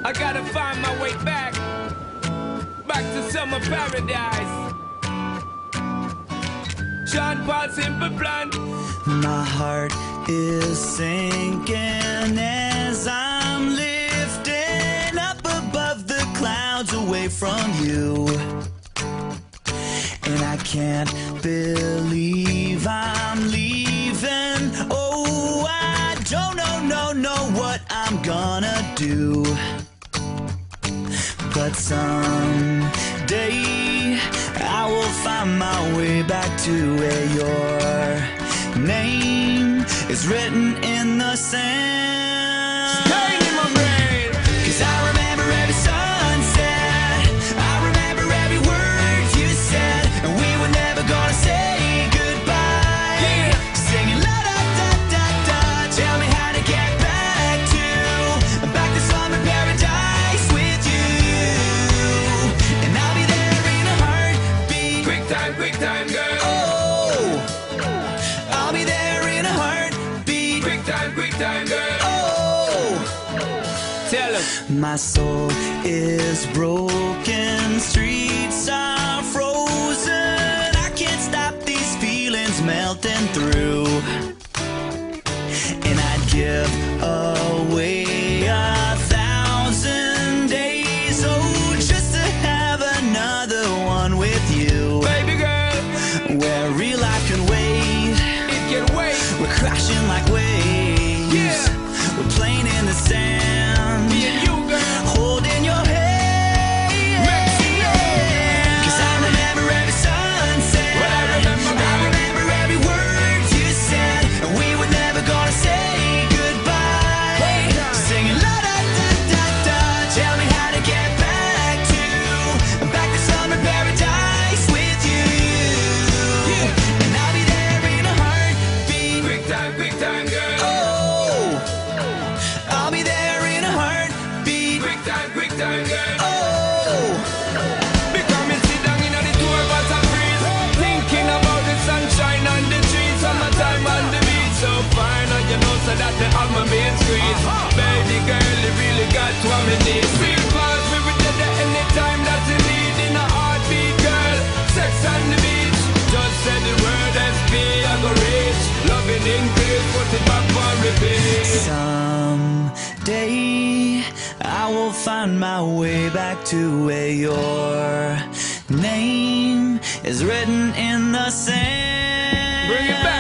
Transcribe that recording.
I gotta find my way back to summer paradise. Sean Paul, Simple Plan. My heart is sinking as I'm lifting up above the clouds away from you. And I can't believe I'm leaving. Oh, I don't know what I'm gonna do. But someday I will find my way back to where your name is written in the sand. Staying in my brain. 'Cause I remember every sunset, I remember every word you said, and we were never gonna say goodbye. Yeah. Singing la da da da da, tell me how to get back to summer paradise with you. And I'll be there in a heartbeat. Quick time, girl. Oh, I'll be there in a heartbeat. Quick time, girl. Oh, Tell him. my soul is broken, streets are frozen. I can't stop these feelings melting through. And I'd give away 1,000 days, oh, just to have another one with you. Baby girl, Where real life can wait, it can wait. we're crashing like waves. Yeah. We're playing in the sand, Me and you, girl. holding your hand. Mexico. 'Cause I remember every sunset, Well, I remember, I remember every word you said, and we were never gonna say goodbye. Singing la da da da da, tell me how to get back to summer paradise with you. And I'll be there in a heartbeat. Quick time, girl. Oh, I'll be there in a heartbeat. Quick time, girl. Oh, Because me sit down in the tour bus and breeze, thinking about the sunshine on the trees, summertime on the beach. So fine, and you know so that the album being squeezed. Baby girl, you really got what me need. Feel fast, we will get there anytime that you need. In a heartbeat, girl, sex on the beach. Just say the word SP, I go reach. Loving increase, put it back on repeat. someday I will find my way back to where your name is written in the sand. Bring it back.